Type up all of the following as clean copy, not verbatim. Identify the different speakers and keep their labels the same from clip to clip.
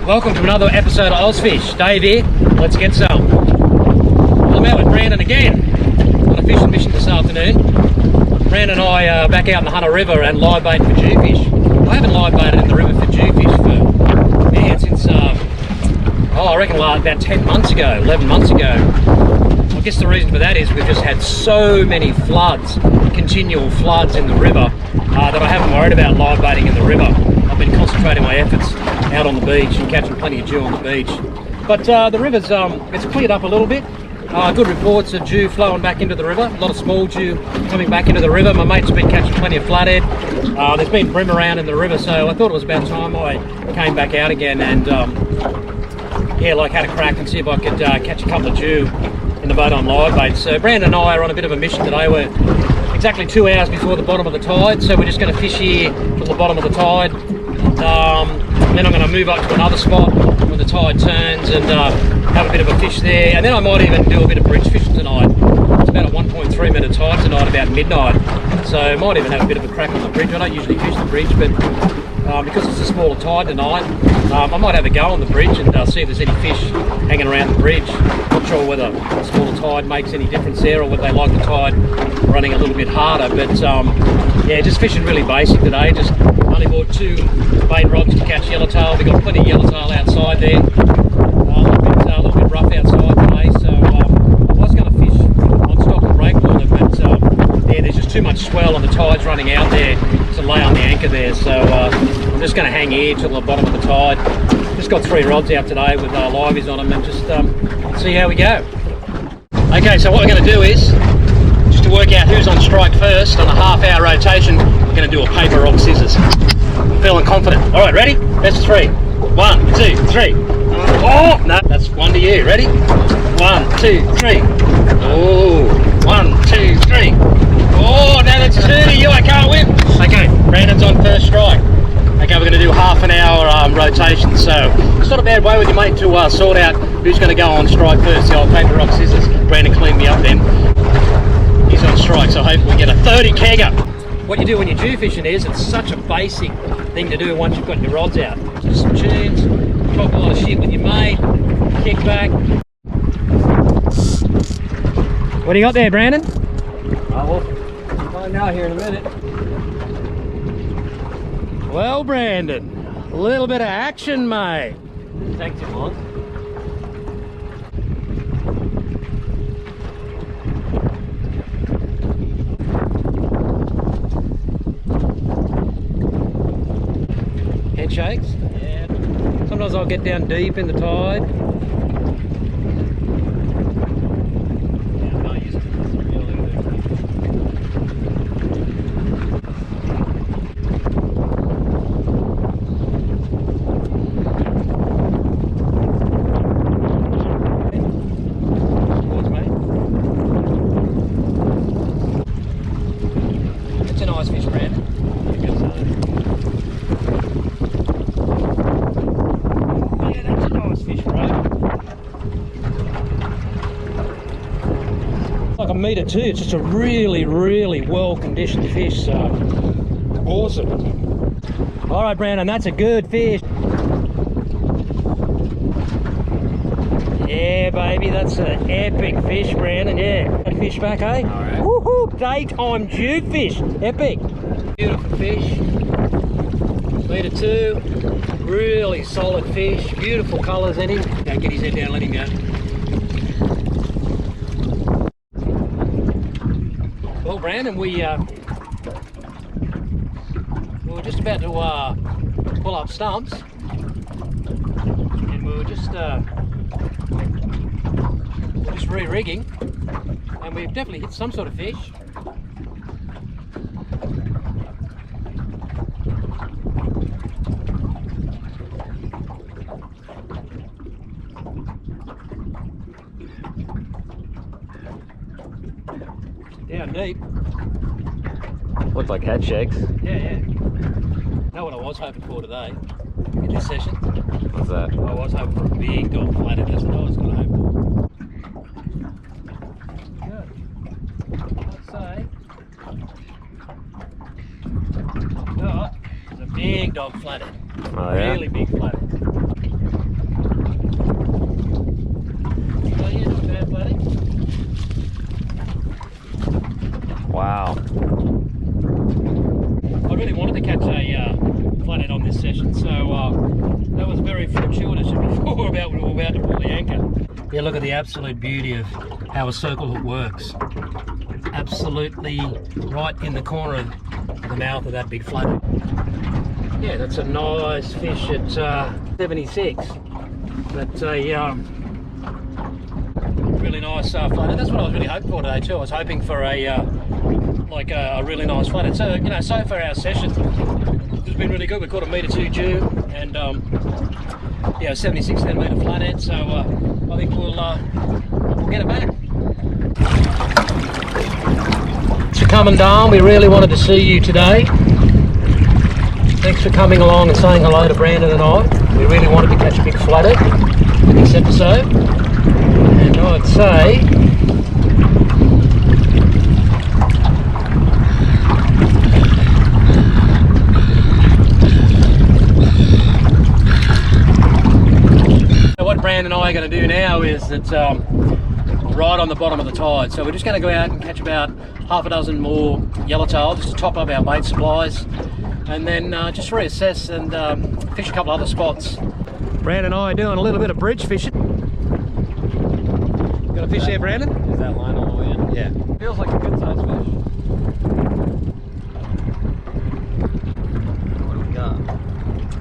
Speaker 1: Welcome to another episode of Ozfish. Dave here, let's get some. I'm out with Brandon again on a fishing mission this afternoon. Brandon and I are back out in the Hunter River and live baiting for Jewfish. I haven't live baited in the river for Jewfish for, man, since, I reckon about 10 months ago, 11 months ago. I guess the reason for that is we've just had so many floods, continual floods in the river, that I haven't worried about live baiting in the river. I've been concentrating my efforts out on the beach and catching plenty of Jew on the beach. But the river's it's cleared up a little bit. Good reports of Jew flowing back into the river. A lot of small Jew coming back into the river. My mate's been catching plenty of flathead. There's been brim around in the river, so I thought it was about time I came back out again and had a crack and see if I could catch a couple of Jew in the boat on live bait. So Brandon and I are on a bit of a mission today. We're exactly 2 hours before the bottom of the tide, so we're just going to fish here till the bottom of the tide. Then I'm going to move up to another spot where the tide turns and have a bit of a fish there, and then I might even do a bit of bridge fishing tonight. It's about a 1.3 metre tide tonight, about midnight, so I might even have a bit of a crack on the bridge. I don't usually fish the bridge, but because it's a smaller tide tonight, I might have a go on the bridge and see if there's any fish hanging around the bridge. Not sure whether a smaller tide makes any difference there or whether they like the tide running a little bit harder, but yeah, just fishing really basic today. Just only bought 2 bait rods to catch yellowtail. We've got plenty of yellowtail outside there. A little bit rough outside today, so I was going to fish on stock and breakwater, but yeah, there's just too much swell and the tide's running out there to lay on the anchor there, so I'm just going to hang here till the bottom of the tide. Just got 3 rods out today with liveys on them and just see how we go. Okay, so what we're going to do is, just to work out who's on strike first on a half-hour rotation, we're going to do a paper, rock, scissors. I'm feeling confident. All right, ready? Best of 3. 1, 2, 3. Oh, no, that's 1 to you. Ready? 1, 2, 3. Oh, 1, 2, 3. Oh, now that's 2 to you. I can't win. Okay, Brandon's on first strike. Okay, we're going to do half an hour rotation, so it's not a bad way with your mate to sort out who's going to go on strike first. The old paper, rock, scissors. Brandon cleaned me up then. He's on strike, so hopefully we get a 30 kegger. What you do when you're Jew fishing is, it's such a basic thing to do once you've got your rods out. Just some tunes, talk a lot of shit with your mate, kick back. What do you got there, Brandon?
Speaker 2: We'll find out here in a minute.
Speaker 1: Well, Brandon, a little bit of action, mate.
Speaker 2: Thanks, Yvonne.
Speaker 1: Head shakes?
Speaker 2: Yeah.
Speaker 1: Sometimes I'll get down deep in the tide.
Speaker 2: Yeah, I'm not used to this really.
Speaker 1: It's a nice fish, Brandon. Yeah, that's a nice fish, bro. Like 1 metre too. It's just a really, really well-conditioned fish, so awesome. All right, Brandon, that's a good fish. Yeah, baby, that's an epic fish, Brandon. Yeah, that fish back, eh?
Speaker 2: All right.
Speaker 1: Woohoo! Daytime Jewfish, epic. Beautiful fish. 1 metre 2. Really solid fish. Beautiful colours in him. Okay, get his head down. Let him go. Well, Brandon, we were just about to pull up stumps, and we were just re-rigging, and we've definitely hit some sort of fish. Down deep.
Speaker 2: Looks like head shakes.
Speaker 1: Yeah. Know what I was hoping for today in this session?
Speaker 2: What's that?
Speaker 1: I was hoping for a big dog flathead. That's what I was going to hope for. Good. I'd say. Oh, there's a big dog flathead.
Speaker 2: Oh, yeah?
Speaker 1: Really big flathead. I really wanted to catch a flathead on this session, so that was very fortuitous before we were about to pull the anchor. Yeah, look at the absolute beauty of how a circle hook works. Absolutely right in the corner of the mouth of that big flathead. Yeah, that's a nice fish at 76. That's a really nice flathead. That's what I was really hoping for today too. I was hoping for a like a really nice flathead. So you know, so far our session has been really good. We caught a metre 2 Jew and yeah, 76 centimetre flathead. So I think we'll get it back. So coming down, we really wanted to see you today. Thanks for coming along and saying hello to Brandon and I. We really wanted to catch a big flathead in this episode, and I'd say so what Brandon and I are going to do now is that right on the bottom of the tide, so we're just going to go out and catch about half a dozen more yellowtail just to top up our bait supplies, and then just reassess and fish a couple other spots. Brandon and I are doing a little bit of bridge fishing. Got a fish there, Brandon?
Speaker 2: Is that line all the way in?
Speaker 1: Yeah.
Speaker 2: Feels like a good sized fish. What do we got?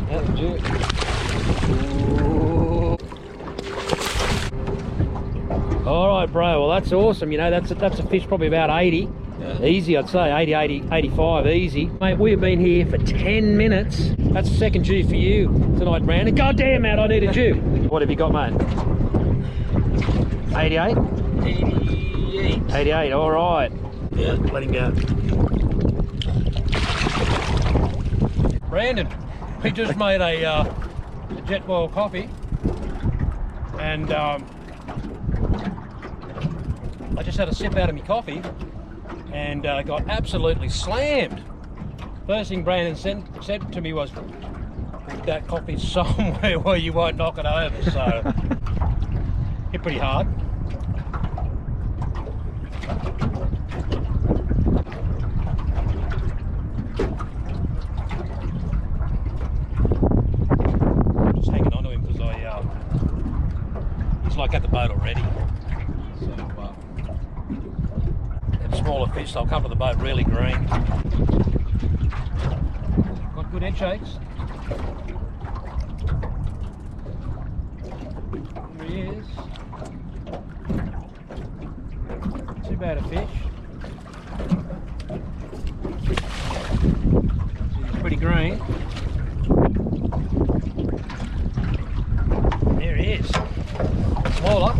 Speaker 1: That's a Jew. All right, bro. Well, that's awesome. You know, that's a fish probably about 80.
Speaker 2: Yeah.
Speaker 1: Easy, I'd say 80, 85, easy. Mate, we've been here for 10 minutes. That's the second Jew for you tonight, Brandon. God damn, Matt, I need a Jew. What have you got, mate? 88?
Speaker 2: 88.
Speaker 1: 88, all right. Yeah, let him go. Brandon, we just made a jet boil coffee, and I just had a sip out of my coffee and got absolutely slammed. First thing Brandon said to me was, "Put that coffee somewhere where you won't knock it over." So hit pretty hard. Just hanging on to him because he's like at the boat already. So smaller fish, they'll come to the boat really green. Got good head shakes. There he is. Too bad a fish. He's pretty green. There he is. Smaller.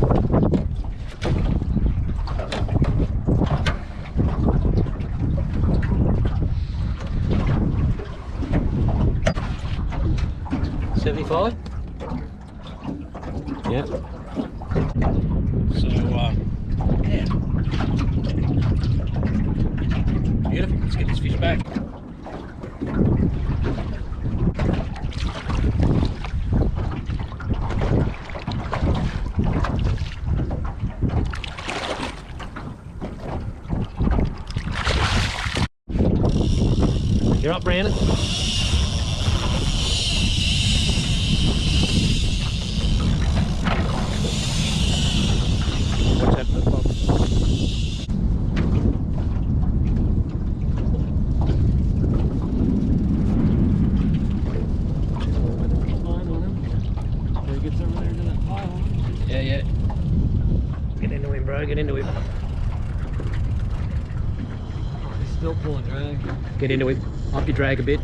Speaker 1: Yeah. So, yeah. Beautiful. Let's get this fish back. You're up, Brandon. Yeah. Get into him, bro. Get into him.
Speaker 2: He's still pulling drag.
Speaker 1: Get into him. Up your drag a bit.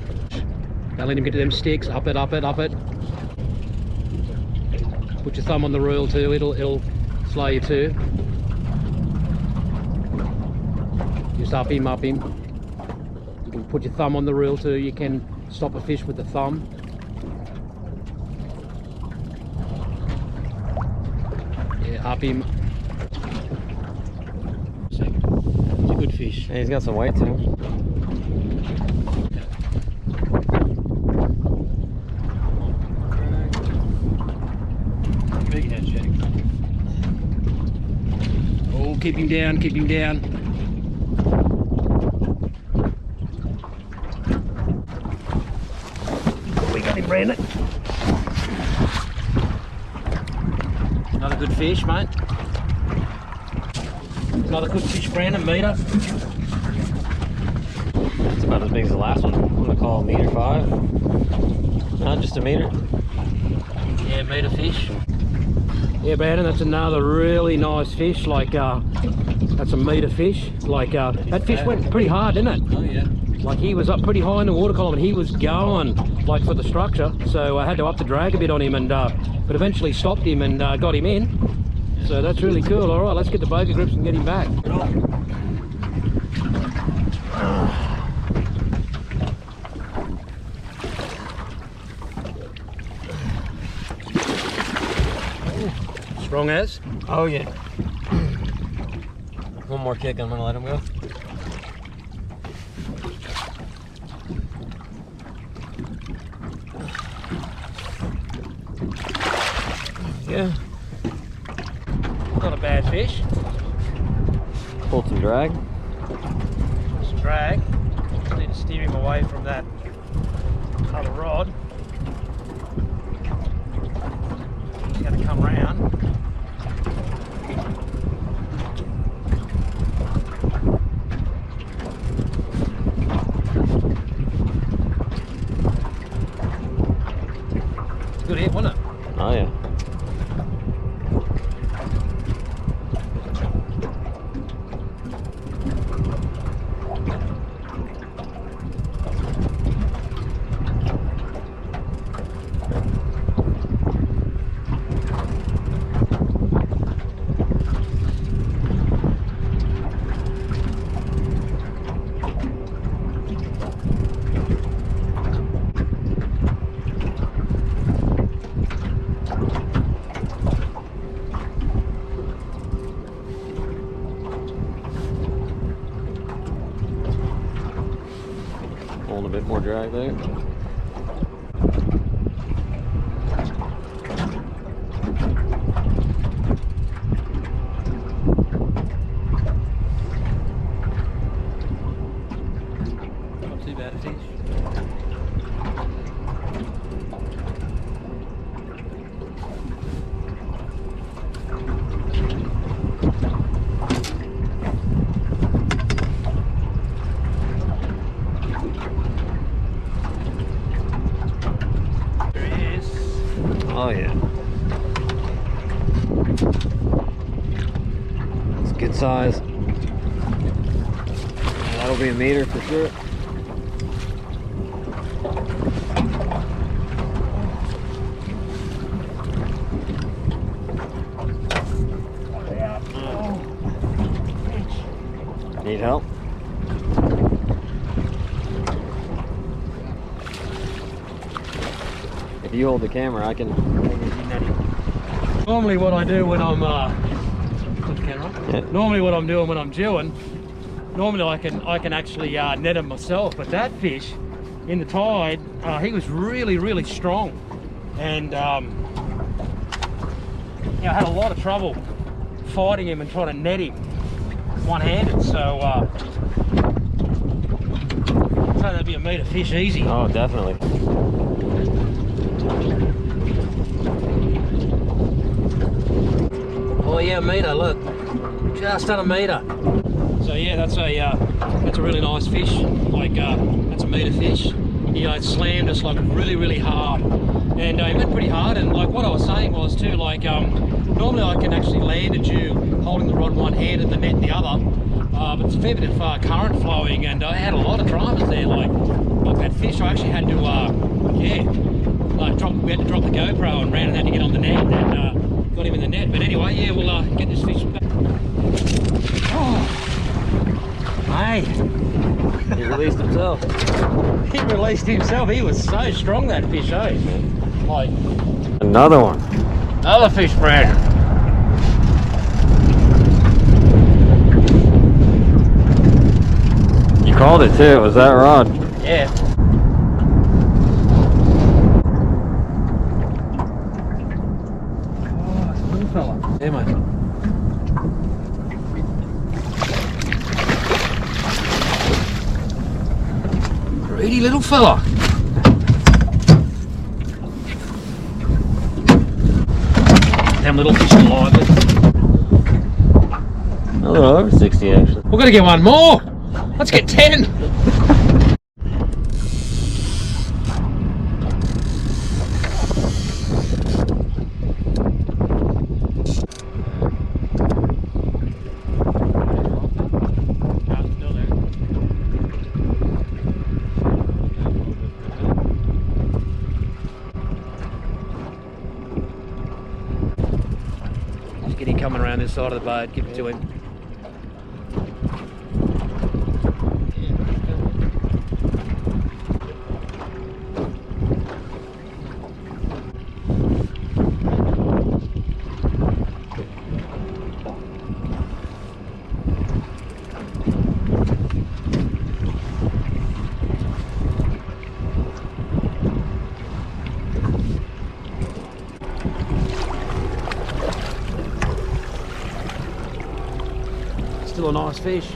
Speaker 1: Don't let him get to them sticks. Up it, up it, up it. Put your thumb on the reel too. It'll slow you too. Just up him, up him. You can put your thumb on the reel too. You can stop a fish with the thumb. Yeah, up him. It's a good fish.
Speaker 2: Yeah, he's got some weight too.
Speaker 1: Big head shake. Oh, keep him down, keep him down. around him, Brandon. Another good fish, mate. Another good fish, Brandon, meter.
Speaker 2: It's about as big as the last one. I'm gonna call meter 5. Not just a meter.
Speaker 1: Yeah, meter fish. Yeah, Brandon, that's another really nice fish. Like, that's a meter fish. Like, that fish went pretty hard, didn't it?
Speaker 2: Oh yeah.
Speaker 1: Like, he was up pretty high in the water column and he was going like for the structure. So I had to up the drag a bit on him, and but eventually stopped him and got him in. So that's really cool. All right, let's get the boga grips and get him back. Strong as?
Speaker 2: Oh yeah. One more kick, I'm gonna let him go. Yeah.
Speaker 1: Not a bad fish.
Speaker 2: Pulled some drag.
Speaker 1: Just drag. Just need to steer him away from that other rod. He's going to come round. It's a good hit, wasn't it?
Speaker 2: Oh yeah. Pulling a bit more drag there.
Speaker 1: Not too bad a fish.
Speaker 2: Oh yeah. It's a good size. That'll be a meter for sure. Need help? If you hold the camera, I can.
Speaker 1: Normally what I do when I'm put the camera on.
Speaker 2: Yeah.
Speaker 1: Normally what I'm doing when I'm jewing, normally I can actually net him myself, but that fish in the tide, he was really strong, and I had a lot of trouble fighting him and trying to net him one-handed. So I'd say that'd be a meter fish easy.
Speaker 2: Oh, definitely.
Speaker 1: Oh yeah, meter, look, just on a meter. So yeah, that's a really nice fish. Like that's a meter fish. It slammed us like really hard, and he went pretty hard. And like what I was saying was too, like normally I can actually land a Jew holding the rod one hand and the net the other, but it's a fair bit of current flowing, and I had a lot of dramas there. Like that fish, I actually had to we had to drop the GoPro and Brandon had to get on the net and got him in the net. But anyway, yeah, we'll get this fish back. Oh, hey.
Speaker 2: He released himself.
Speaker 1: He released himself. He was so strong, that fish, eh? Like,
Speaker 2: Another one.
Speaker 1: another fish, Brandon.
Speaker 2: You called it too. It was that rod.
Speaker 1: Yeah. Oh, it's a little fella. Yeah, mate. Greedy little fella. down little fish and lively.
Speaker 2: A little over 60 actually.
Speaker 1: We've got to get one more. Let's get 10. Just get him coming around this side of the boat. Give it to him. Still a nice fish.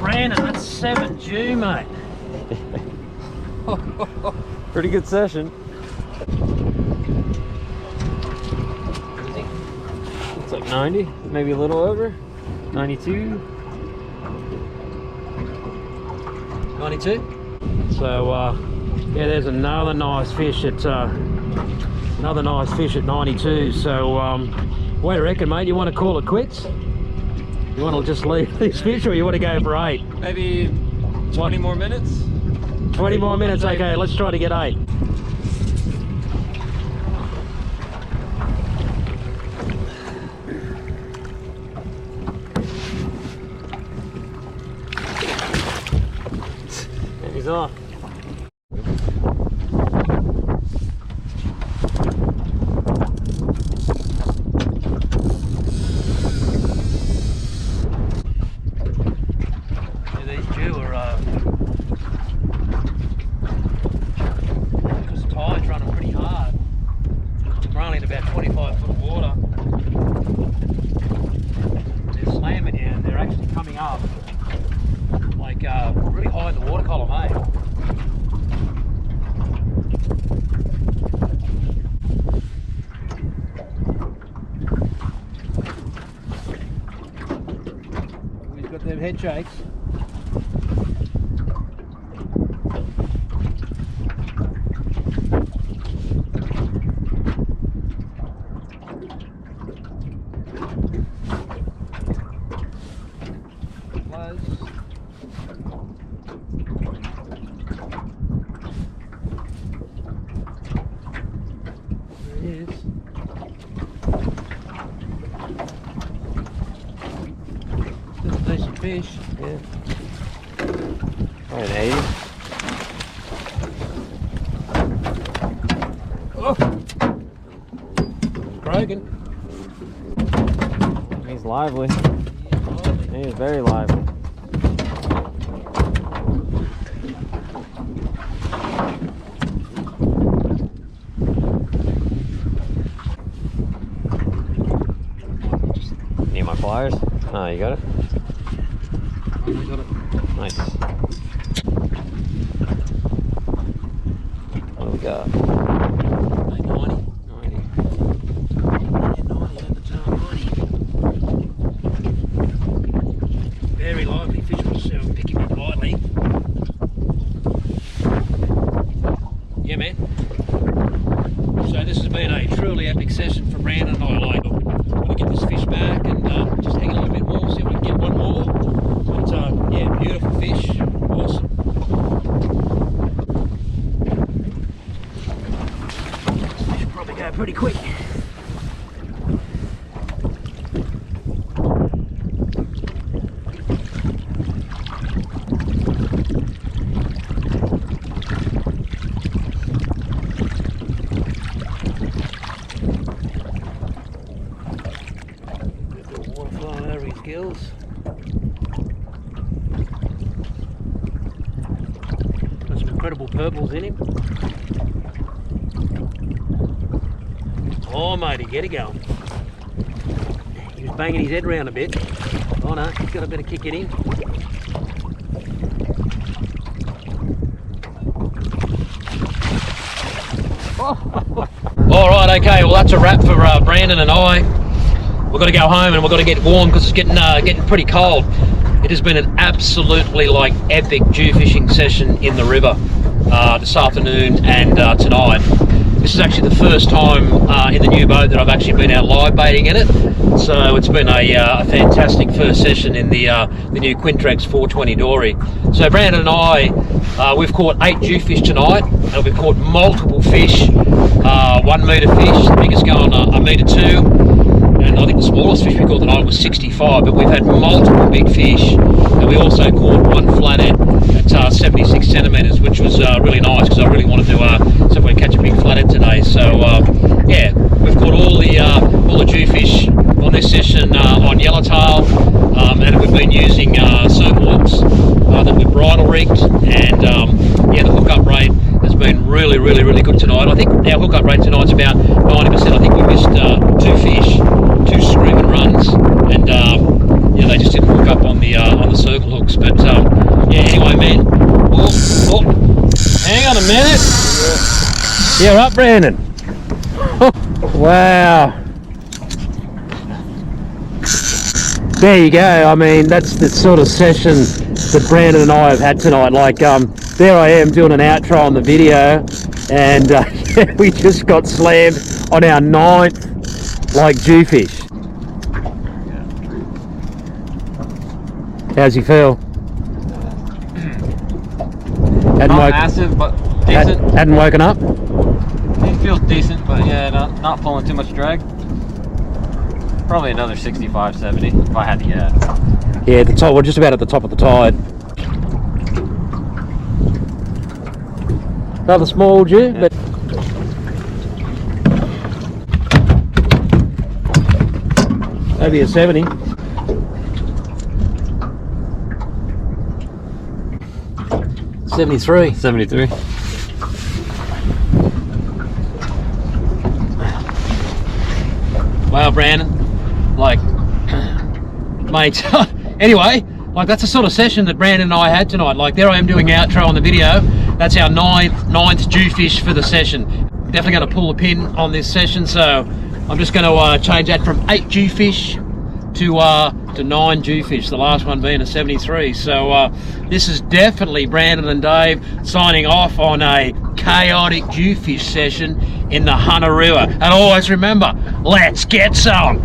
Speaker 1: Brandon, that's 7 Jew, mate.
Speaker 2: Pretty good session. It's like 90, maybe a little over. 92.
Speaker 1: 92. So yeah, there's another nice fish at 92. So what do you reckon, mate? You want to call it quits? You want to just leave this fish, or you want to go for 8?
Speaker 2: Maybe 20 more minutes?
Speaker 1: 20 more minutes, okay, let's try to get 8.
Speaker 2: And he's off.
Speaker 1: About 25 foot of water. They're slamming you, and they're actually coming up like really high in the water column, eh? We've got them head shakes. Decent fish.
Speaker 2: Yeah. Probably an 80.
Speaker 1: Oh! Broken.
Speaker 2: He's lively. He is very lively. Need my pliers? Oh, you got it?
Speaker 1: I got it.
Speaker 2: Nice. What do we got?
Speaker 1: 90. 90. Yeah, 90 over the top, 90. Very lively fish. I'm picking up lightly. Yeah, man. So this has been a truly epic session for Brandon and I. Like, I want to get this fish back and just hang a little bit more, see if we can get one more. But yeah, beautiful fish, awesome. This fish will probably go pretty quick. Gills. Got some incredible purples in him. Oh matey, get it going. He was banging his head around a bit. Oh no, he's got a bit of kick in him. All right, okay. Well, that's a wrap for Brandon and I. We've got to go home and we've got to get warm because it's getting pretty cold. It has been an absolutely epic Jew fishing session in the river this afternoon and tonight. This is actually the first time in the new boat that I've actually been out live baiting in it. So it's been a fantastic first session in the new Quintrex 420 dory. So Brandon and I, we've caught 8 Jewfish tonight, and we've caught multiple fish. 1 metre fish, the biggest going 1.2 metre, and I think the smallest fish we caught tonight was 65. But we've had multiple big fish, and we also caught 1 flathead at 76 centimetres, which was really nice because I really wanted to see if we could catch a big flathead today. So yeah, we've caught all the Jewfish on this session on yellowtail, and we've been using circle hooks that we've bridle rigged, and yeah, the hookup rate has been really good tonight. I think our hookup rate tonight's about 90%. I think we missed 2 fish, 2 screaming runs, and yeah, they just didn't hook up on the circle hooks. But yeah, anyway, man. Oh, hang on a minute. You're up, Brandon. Wow. There you go. I mean, that's the sort of session that Brandon and I have had tonight. There I am doing an outro on the video, and yeah, we just got slammed on our 9th Jewfish. How's he feel?
Speaker 2: Not massive, but decent.
Speaker 1: Hadn't woken up?
Speaker 2: It feels decent, but yeah, not pulling too much drag. Probably another 65, 70 if I had to guess.
Speaker 1: Yeah, at the top. We're just about at the top of the tide. Another small Jew, yeah. But maybe a 70. $73.
Speaker 2: 73.
Speaker 1: Wow, Brandon. Mate. Anyway, that's the sort of session that Brandon and I had tonight. There I am doing outro on the video. That's our ninth Jewfish for the session. Definitely going to pull a pin on this session, so I'm just going to change that from 8 Jewfish to 9 Jewfish, the last one being a 73. So this is definitely Brandon and Dave signing off on a chaotic Jewfish session in the Hunter River. And always remember, let's get some.